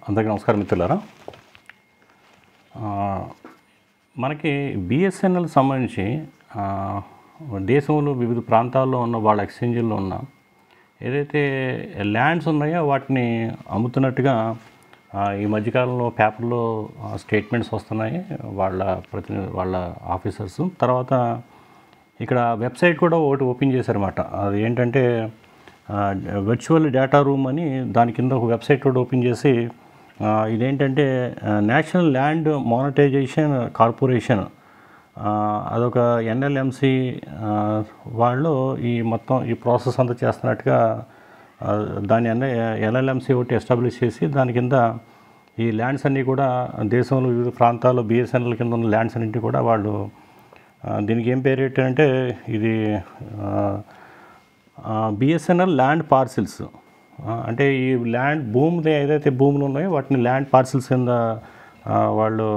అందరికీ నమస్కారం మిత్రులారా. మనకి బిఎస్ఎన్ఎల్ సంబంధించి దేశంలో వివిధ ప్రాంతాల్లో ఉన్న వాళ్ళ ఎక్స్చేంజీల్లో ఉన్న ఏదైతే ల్యాండ్స్ ఉన్నాయో వాటిని అమ్ముతున్నట్టుగా ఈ మధ్యకాలంలో పేపర్లో స్టేట్మెంట్స్ వస్తున్నాయి వాళ్ళ ఆఫీసర్స్. తర్వాత ఇక్కడ వెబ్సైట్ కూడా ఒకటి ఓపెన్ చేశారన్నమాట. అది ఏంటంటే వర్చువల్ డేటా రూమ్ అని దాని కింద ఒక వెబ్సైట్ కూడా ఓపెన్ చేసి ఇదేంటంటే నేషనల్ ల్యాండ్ మానిటైజేషన్ కార్పొరేషన్, అదొక ఎన్ఎల్ఎంసి వాళ్ళు ఈ మొత్తం ఈ ప్రాసెస్ అంతా చేస్తున్నట్టుగా దాని ఎన్ఎల్ఎంసి ఒకటి ఎస్టాబ్లిష్ చేసి దాని కింద ఈ ల్యాండ్స్ అన్నీ కూడా దేశంలో వివిధ ప్రాంతాల్లో బిఎస్ఎన్ఎల్ కింద ఉన్న ల్యాండ్స్ అన్నింటి కూడా వాళ్ళు దీనికి ఏం పేరు ఏంటంటే ఇది బిఎస్ఎన్ఎల్ ల్యాండ్ పార్సిల్స్. అంటే ఈ ల్యాండ్ భూములు ఏదైతే భూములు ఉన్నాయో వాటిని ల్యాండ్ పార్సిల్స్ కింద వాళ్ళు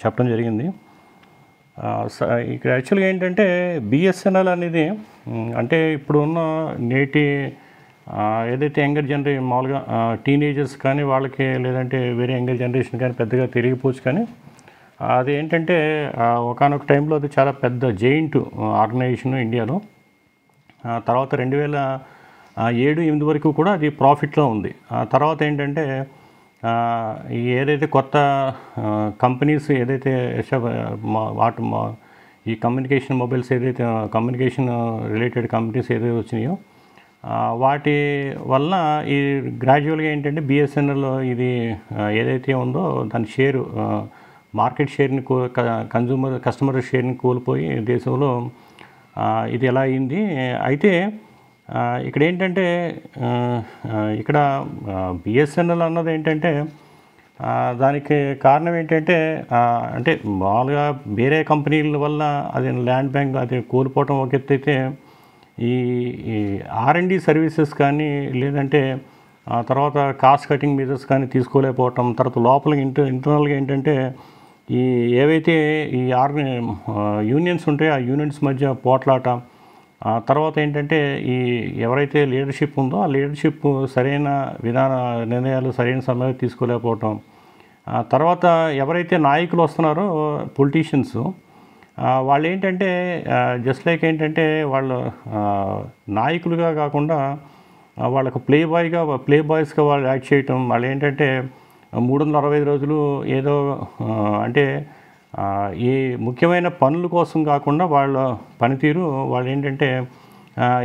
చెప్పడం జరిగింది. ఇక్కడ యాక్చువల్గా ఏంటంటే బిఎస్ఎన్ఎల్ అనేది అంటే ఇప్పుడు ఉన్న నేటి ఏదైతే యంగర్ జనరేషన్ మామూలుగా టీనేజర్స్ కానీ వాళ్ళకి లేదంటే వేరే యంగర్ జనరేషన్ కానీ పెద్దగా తిరిగిపోవచ్చు, కానీ అది ఏంటంటే ఒకానొక టైంలో అది చాలా పెద్ద జెయింట్ ఆర్గనైజేషన్ ఇండియాలో. తర్వాత 2007-8 వరకు కూడా అది ప్రాఫిట్లో ఉంది. తర్వాత ఏంటంటే ఏదైతే కొత్త కంపెనీస్ ఏదైతే ఈ కమ్యూనికేషన్ మొబైల్స్ ఏదైతే కమ్యూనికేషన్ రిలేటెడ్ కంపెనీస్ ఏదైతే వచ్చినాయో వాటి వల్ల ఈ గ్రాడ్యువల్గా ఏంటంటే బిఎస్ఎన్ఎల్ ఇది ఏదైతే ఉందో దాని షేరు మార్కెట్ షేర్ని కస్టమర్ షేర్ని కోల్పోయి దేశంలో ఇది ఎలా అయింది. అయితే ఇక్కడ ఏంటంటే ఇక్కడ బిఎస్ఎన్ఎల్ అన్నది ఏంటంటే దానికి కారణం ఏంటంటే అంటే మామూలుగా వేరే కంపెనీల వల్ల అది ల్యాండ్ బ్యాంక్ అది కోల్పోవటం ఒక ఎత్తు అయితే ఈ R&D సర్వీసెస్ కానీ లేదంటే తర్వాత కాస్ట్ కటింగ్ మెజర్స్ కానీ తీసుకోలేకపోవటం, తర్వాత లోపల ఇంటర్నల్గా ఏంటంటే ఈ ఏవైతే ఈ యూనియన్స్ ఉంటాయో ఆ యూనియన్స్ మధ్య పోట్లాట, తర్వాత ఏంటంటే ఈ ఎవరైతే లీడర్షిప్ ఉందో ఆ లీడర్షిప్ సరైన నిర్ణయాలు సరైన సమయంలో తీసుకోలేకపోవటం, తర్వాత ఎవరైతే నాయకులు వస్తున్నారో పొలిటీషియన్స్ వాళ్ళు ఏంటంటే జస్ట్ లైక్ ఏంటంటే వాళ్ళు నాయకులుగా కాకుండా వాళ్ళకు ప్లే బాయ్స్గా వాళ్ళు యాక్ట్ చేయటం. వాళ్ళు ఏంటంటే 365 రోజులు ఏదో అంటే ఈ ముఖ్యమైన పనుల కోసం కాకుండా వాళ్ళ పనితీరు వాళ్ళు ఏంటంటే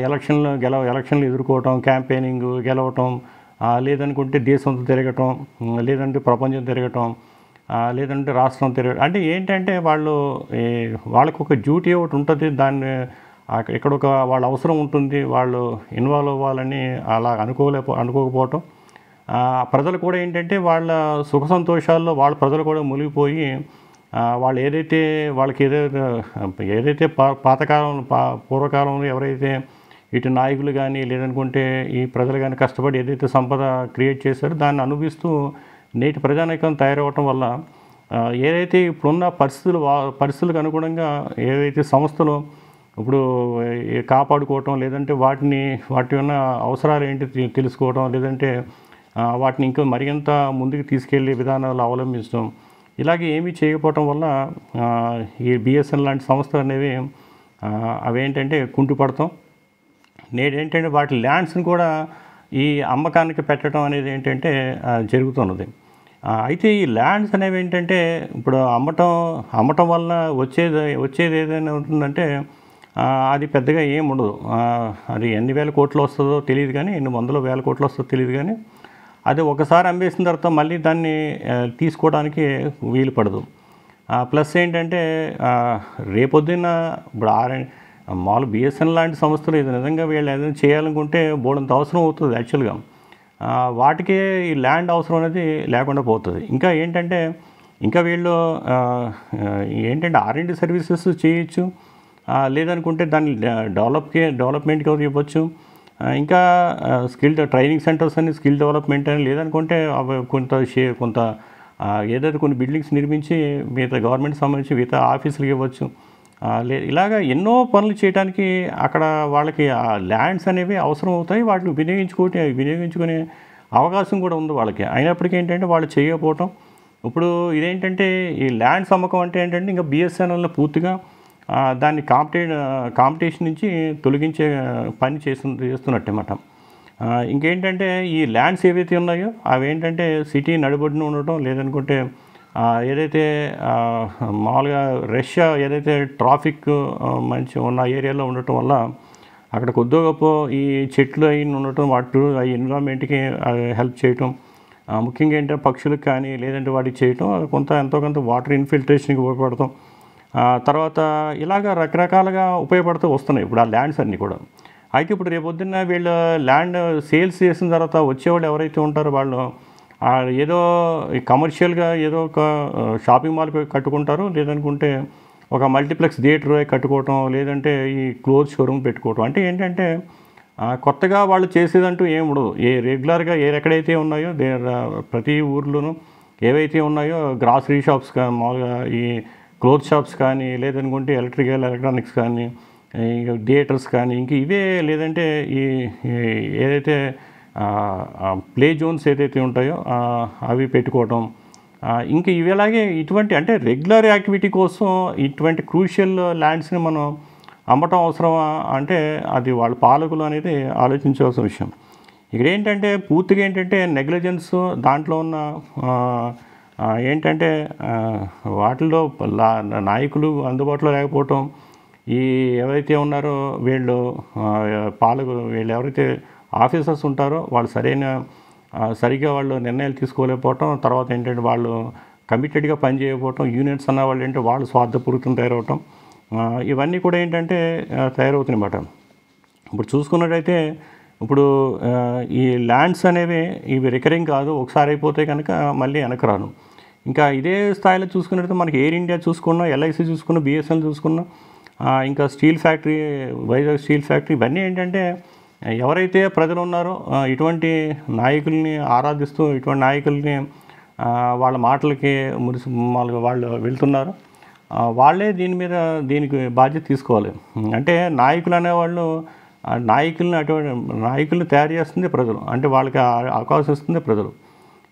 ఎలక్షన్లు ఎదుర్కోవటం, క్యాంపెయినింగ్ గెలవటం, లేదనుకుంటే దేశంతో తిరగటం, లేదంటే ప్రపంచం తిరగటం, లేదంటే రాష్ట్రం తిరగటం. అంటే ఏంటంటే వాళ్ళకు ఒక డ్యూటీ ఒకటి ఉంటుంది, దాన్ని ఎక్కడొక వాళ్ళ అవసరం ఉంటుంది, వాళ్ళు ఇన్వాల్వ్ అవ్వాలని అలా అనుకోకపోవటం. ప్రజలు కూడా ఏంటంటే వాళ్ళ సుఖ సంతోషాల్లో వాళ్ళ ప్రజలు కూడా మునిగిపోయి వాళ్ళు వాళ్ళకి ఏదైతే పూర్వకాలంలో ఎవరైతే ఇటు నాయకులు కానీ లేదనుకుంటే ఈ ప్రజలు కానీ కష్టపడి ఏదైతే సంపద క్రియేట్ చేశారో దాన్ని అనుభవిస్తూ నేటి ప్రజానీకం తయారవటం వల్ల ఏదైతే ఇప్పుడున్న పరిస్థితులకు అనుగుణంగా ఏదైతే సంస్థలు ఇప్పుడు కాపాడుకోవటం, లేదంటే వాటి ఉన్న అవసరాలు ఏంటి తెలుసుకోవటం, లేదంటే వాటిని ఇంకా మరింత ముందుకు తీసుకెళ్లే విధానాలు అవలంబించడం, ఇలాగే ఏమీ చేయకపోవటం వల్ల ఈ బిఎస్ఎన్ఎల్ లాంటి సంస్థలు అనేవి అవేంటంటే కుంటుపడతాం. నేడేంటంటే వాటి ల్యాండ్స్ని కూడా ఈ అమ్మకానికి పెట్టడం అనేది ఏంటంటే జరుగుతున్నది. అయితే ఈ ల్యాండ్స్ అనేవి ఏంటంటే ఇప్పుడు అమ్మటం వల్ల వచ్చేది ఏదైనా ఉంటుందంటే అది పెద్దగా ఏం ఉండదు. అది ఎన్ని వేల కోట్లు వస్తుందో తెలియదు, కానీ ఎన్ని వందల వేల కోట్లు వస్తుందో తెలియదు, కానీ అది ఒకసారి అమ్మేసిన తర్వాత మళ్ళీ దాన్ని తీసుకోవడానికి వీలు పడదు. ప్లస్ ఏంటంటే రేపొద్దున్న ఇప్పుడు మామూలు బిఎస్ఎన్ఎల్ లాంటి సంస్థలు ఇది నిజంగా వీళ్ళు ఏదైనా చేయాలనుకుంటే బోడంత అవసరం అవుతుంది యాక్చువల్గా. వాటికే ఈ ల్యాండ్ అవసరం అనేది లేకుండా పోతుంది. ఇంకా ఏంటంటే వీళ్ళు ఏంటంటే R&D సర్వీసెస్ చేయొచ్చు, లేదనుకుంటే దాన్ని డెవలప్మెంట్కి ఇవ్వచ్చు. ఇంకా ట్రైనింగ్ సెంటర్స్ అని స్కిల్ డెవలప్మెంట్ అని, లేదనుకుంటే కొంత ఏదైతే కొన్ని బిల్డింగ్స్ నిర్మించి మిగతా గవర్నమెంట్ సంబంధించి మిగతా ఆఫీసులకు ఇవ్వచ్చు. ఇలాగా ఎన్నో పనులు చేయడానికి అక్కడ వాళ్ళకి ల్యాండ్స్ అనేవి అవసరం అవుతాయి. వాటిని వినియోగించుకునే అవకాశం కూడా ఉంది వాళ్ళకి. అయినప్పటికీ ఏంటంటే వాళ్ళు చేయకపోవటం. ఇప్పుడు ఇదేంటంటే ఈ ల్యాండ్స్ అమ్మకం అంటే ఏంటంటే ఇంకా బిఎస్ఎన్ఎల్‌ని పూర్తిగా దాన్ని కాంపిటీషన్ నుంచి తొలగించే పని చేస్తున్నట్టన్నమాట. ఇంకేంటంటే ఈ ల్యాండ్స్ ఏవైతే ఉన్నాయో అవేంటంటే సిటీ నడిబొడ్డున ఉండటం, లేదనుకుంటే ఏదైతే మామూలుగా రష్ ఏదైతే ట్రాఫిక్ మంచి ఉన్న ఏరియాలో ఉండటం వల్ల అక్కడ కొద్దో గొప్పో ఈ చెట్లు అవి ఉండటం, వాటి ఆ ఎన్విరాన్మెంట్‌కి హెల్ప్ చేయటం, ముఖ్యంగా ఏంటంటే పక్షులకు కానీ లేదంటే వాటికి చేయటం ఎంతో కొంత వాటర్ ఇన్ఫిల్ట్రేషన్‌కి ఉపయోగపడతాం. తర్వాత ఇలాగ రకరకాలుగా ఉపయోగపడుతూ వస్తున్నాయి ఇప్పుడు ఆ ల్యాండ్స్ అన్నీ కూడా. అయితే ఇప్పుడు రేపొద్దున్న వీళ్ళు ల్యాండ్ సేల్స్ చేసిన తర్వాత వచ్చేవాళ్ళు ఎవరైతే ఉంటారో వాళ్ళు ఏదో కమర్షియల్‌గా ఏదో ఒక షాపింగ్ మాల్ కట్టుకుంటారు, లేదనుకుంటే ఒక మల్టీప్లెక్స్ థియేటర్ కట్టుకోవటం, లేదంటే ఈ క్లోత్ షోరూమ్ పెట్టుకోవటం. అంటే ఏంటంటే కొత్తగా వాళ్ళు చేసేదంటూ ఏమి ఉండదు. రెగ్యులర్గా ఎక్కడైతే ఉన్నాయో ప్రతి ఊర్లోనూ ఏవైతే ఉన్నాయో గ్రాసరీ షాప్స్ మామూలుగా ఈ క్లోత్ షాప్స్ కానీ, లేదనుకుంటే ఎలక్ట్రానిక్స్ కానీ, థియేటర్స్ కానీ, ఇంక ఇవే లేదంటే ఈ ఏదైతే ప్లే జోన్స్ ఏదైతే ఉంటాయో అవి పెట్టుకోవటం. ఇంక ఇలాగే ఇటువంటి అంటే రెగ్యులర్ యాక్టివిటీ కోసం ఇటువంటి క్రూషియల్ ల్యాండ్స్ని మనం అమ్మటం అవసరమా అంటే అది వాళ్ళ పాలకులు అనేది ఆలోచించవలసిన విషయం. ఇక్కడ ఏంటంటే పూర్తిగా ఏంటంటే నెగ్లిజెన్స్ దాంట్లో ఉన్న ఏంటంటే వాటిల్లో నాయకులు అందుబాటులో లేకపోవటం, ఈ ఎవరైతే ఉన్నారో వీళ్ళు వీళ్ళు ఎవరైతే ఆఫీసర్స్ ఉంటారో వాళ్ళు సరిగ్గా వాళ్ళు నిర్ణయాలు తీసుకోలేకపోవటం, తర్వాత ఏంటంటే వాళ్ళు కమిటెడ్గా పనిచేయకపోవటం, యూనియన్స్ అన్న వాళ్ళు ఏంటంటే వాళ్ళు స్వార్థపూరితం తయారవటం, ఇవన్నీ కూడా ఏంటంటే తయారవుతున్నాయన్నమాట. ఇప్పుడు చూసుకున్నట్టయితే ఇప్పుడు ఈ ల్యాండ్స్ అనేవి ఇవి రికరింగ్ కాదు, ఒకసారి అయిపోతే కనుక మళ్ళీ వెనక్కి రాను. ఇంకా ఇదే స్థాయిలో చూసుకున్నట్టయితే మనకి ఎయిర్ ఇండియా చూసుకున్నా, ఎల్ఐసి చూసుకున్నా, బిఎస్ఎన్ఎల్ చూసుకున్నా, ఇంకా steel factory, Vizag steel factory, ఇవన్నీ ఏంటంటే ఎవరైతే ప్రజలు ఉన్నారో ఇటువంటి నాయకుల్ని ఆరాధిస్తూ ఇటువంటి నాయకుల్ని వాళ్ళ మాటలకి మామూలుగా వాళ్ళు వెళ్తున్నారు, వాళ్ళే దీనికి బాధ్యత తీసుకోవాలి. అంటే నాయకులు అనేవాళ్ళు నాయకుల్ని తయారు చేస్తుంది ప్రజలు, అంటే వాళ్ళకి అవకాశం ఇస్తుంది ప్రజలు.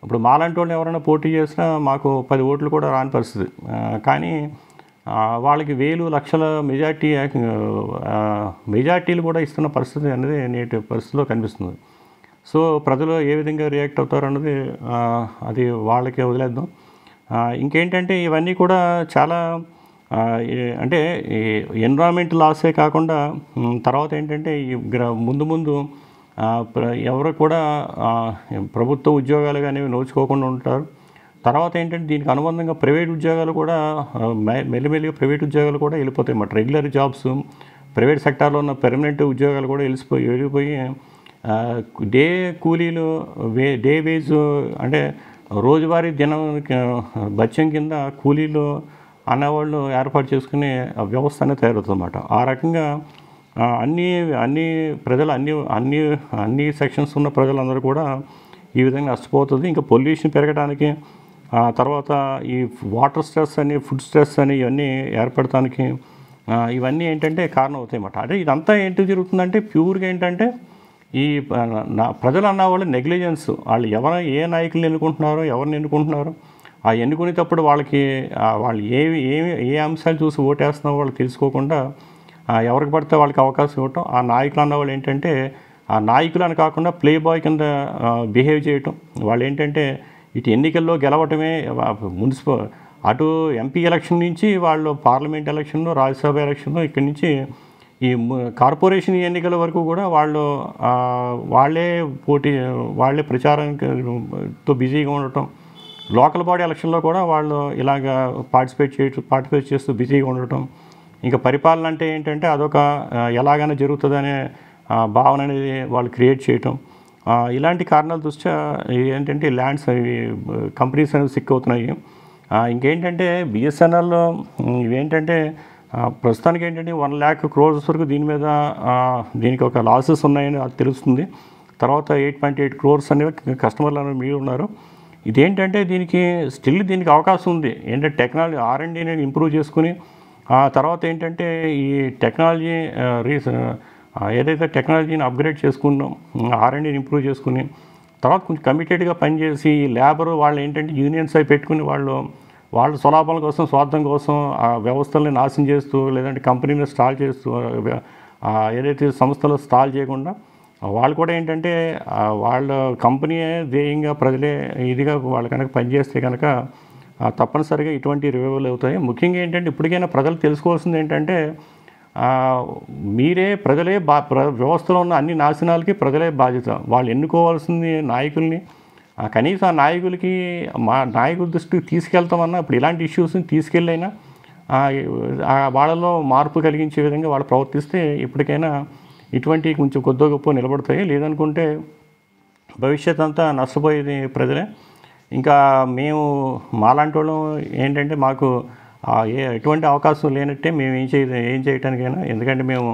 ఇప్పుడు మాలాంటి వాళ్ళు ఎవరైనా పోటీ చేసినా మాకు 10 ఓట్లు కూడా రాని పరిస్థితి, కానీ వాళ్ళకి వేలు లక్షల మెజార్టీలు కూడా ఇస్తున్న పరిస్థితి అనేది నేటి పరిస్థితిలో కనిపిస్తుంది. సో ప్రజలు ఏ విధంగా రియాక్ట్ అవుతారు అన్నది అది వాళ్ళకే వదిలేద్దాం. ఇంకేంటంటే ఇవన్నీ కూడా చాలా అంటే ఈ ఎన్విరాన్మెంట్ లాసే కాకుండా తర్వాత ఏంటంటే ఈ ముందు ఎవరు కూడా ప్రభుత్వ ఉద్యోగాలు కానీ నోచుకోకుండా ఉంటారు. తర్వాత ఏంటంటే దీనికి అనుబంధంగా ప్రైవేట్ ఉద్యోగాలు కూడా మెల్లిమెల్లిగా ప్రైవేట్ ఉద్యోగాలు కూడా వెళ్ళిపోతాయి అన్నమాట. రెగ్యులర్ జాబ్స్, ప్రైవేట్ సెక్టార్లో ఉన్న పెర్మనెంట్ ఉద్యోగాలు కూడా వెళ్ళిపోయి డే కూలీలు, డే వేజ్ అంటే రోజువారీ దినం బత్యం కింద కూలీలు అనేవాళ్ళు ఏర్పాటు చేసుకునే వ్యవస్థ అనేది తయారవుతుంది అన్నమాట. ఆ రకంగా అన్ని ప్రజలు అన్ని సెక్షన్స్ ఉన్న ప్రజలందరూ కూడా ఈ విధంగా నష్టపోతుంది. ఇంకా పొల్యూషన్ పెరగడానికి, తర్వాత ఈ వాటర్ స్ట్రెస్ అని, ఫుడ్ స్ట్రెస్ అని ఇవన్నీ ఏర్పడటానికి ఇవన్నీ ఏంటంటే కారణం అవుతాయి అన్నమాట. అంటే ఇదంతా ఏంటి జరుగుతుందంటే ప్యూర్గా ఏంటంటే ఈ ప్రజలు అన్నవాళ్ళు నెగ్లిజెన్స్, వాళ్ళు ఏ నాయకులను ఎవరిని ఎన్నుకుంటున్నారో ఆ ఎన్నుకునేటప్పుడు వాళ్ళకి వాళ్ళు ఏ అంశాలు చూసి ఓటేస్తున్నారో వాళ్ళు తెలుసుకోకుండా ఎవరికి పడితే వాళ్ళకి అవకాశం ఇవ్వటం. ఆ నాయకులు అన్నవాళ్ళు ఏంటంటే ఆ నాయకులు అని కాకుండా ప్లే బాయ్ కింద బిహేవ్ చేయటం. వాళ్ళు ఏంటంటే ఇటు ఎన్నికల్లో గెలవటమే, అటు ఎంపీ ఎలక్షన్ నుంచి వాళ్ళు పార్లమెంట్ ఎలక్షన్లో, రాజ్యసభ ఎలక్షన్లో, ఇక్కడి నుంచి ఈ కార్పొరేషన్ ఎన్నికల వరకు కూడా వాళ్ళే ప్రచారంతో బిజీగా ఉండటం. లోకల్ బాడీ ఎలక్షన్లో కూడా వాళ్ళు ఇలాగ పార్టిసిపేట్ చేస్తూ బిజీగా ఉండటం. ఇంకా పరిపాలన అంటే ఏంటంటే అదొక ఎలాగైనా జరుగుతుందనే భావన అనేది వాళ్ళు క్రియేట్ చేయటం. ఇలాంటి కారణాల దృష్ట్యా ఏంటంటే ల్యాండ్స్ కంపెనీస్ అనేవి సిక్ అవుతున్నాయి. ఇంకేంటంటే బిఎస్ఎన్ఎల్లో ఇవేంటంటే ప్రస్తుతానికి ఏంటంటే 1 lakh crores వరకు దీనికి ఒక లాసెస్ ఉన్నాయని అది తెలుస్తుంది. తర్వాత 8.8 crores అనేవి కస్టమర్లు అనేవి మీరు ఉన్నారు. ఇదేంటంటే దీనికి అవకాశం ఉంది. ఏంటంటే టెక్నాలజీ R&Dని ఇంప్రూవ్ చేసుకుని, తర్వాత ఏంటంటే ఈ టెక్నాలజీ ఏదైతే టెక్నాలజీని అప్గ్రేడ్ చేసుకున్నాం, R&Dని ఇంప్రూవ్ చేసుకుని, తర్వాత కొంచెం కమిటెడ్గా పనిచేసి లేబరు వాళ్ళు ఏంటంటే యూనియన్స్ అవి పెట్టుకుని వాళ్ళ స్వలాభాల కోసం స్వార్థం కోసం ఆ వ్యవస్థల్ని నాశనం చేస్తూ లేదంటే కంపెనీని స్టాల్ చేస్తూ ఏదైతే సంస్థలు స్టాల్ చేయకుండా వాళ్ళు కూడా ఏంటంటే వాళ్ళ కంపెనీయే ధ్యేయంగా ప్రజలే ఇదిగా వాళ్ళు కనుక పనిచేస్తే కనుక తప్పనిసరిగా ఇటువంటి రివైవల్ అవుతాయి. ముఖ్యంగా ఏంటంటే ఇప్పటికైనా ప్రజలు తెలుసుకోవాల్సింది ఏంటంటే ప్రజలే వ్యవస్థలో ఉన్న అన్ని నాశనాలకి ప్రజలే బాధ్యత. వాళ్ళు ఎన్నుకోవాల్సింది నాయకుల్ని. కనీసం ఆ నాయకులకి నాయకుల దృష్టికి తీసుకెళ్తామన్నా ఇప్పుడు ఇలాంటి ఇష్యూస్ని తీసుకెళ్ళైనా వాళ్ళలో మార్పు కలిగించే విధంగా వాళ్ళు ప్రవర్తిస్తే ఇప్పటికైనా ఇటువంటి కొంచెం కొద్దో గొప్ప నిలబడతాయి. లేదనుకుంటే భవిష్యత్ అంతా నష్టపోయేది ప్రజలే. ఇంకా మాలాంటి వాళ్ళం ఏంటంటే మాకు ఎటువంటి అవకాశం లేనట్టే మేము ఏం చేయటానికైనా. ఎందుకంటే మేము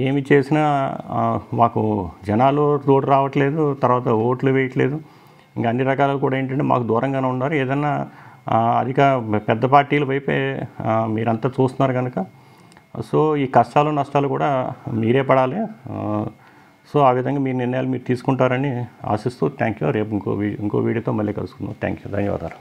ఏమి చేసినా మాకు జనాలు తోడు రావట్లేదు, తర్వాత ఓట్లు వేయట్లేదు. ఇంకా అన్ని రకాలు కూడా ఏంటంటే మాకు దూరంగానే ఉన్నారు. ఏదన్నా అధిక పెద్ద పార్టీల వైపే మీరంతా చూస్తున్నారు కనుక సో ఈ కష్టాలు నష్టాలు కూడా మీరే పడాలి. సో ఆ విధంగా మీ నిర్ణయాలు మీరు తీసుకుంటారని ఆశిస్తూ థ్యాంక్ యూ. రేపు ఇంకో వీడియోతో మళ్ళీ కలుసుకుందాం. Thank you. ధన్యవాదాలు.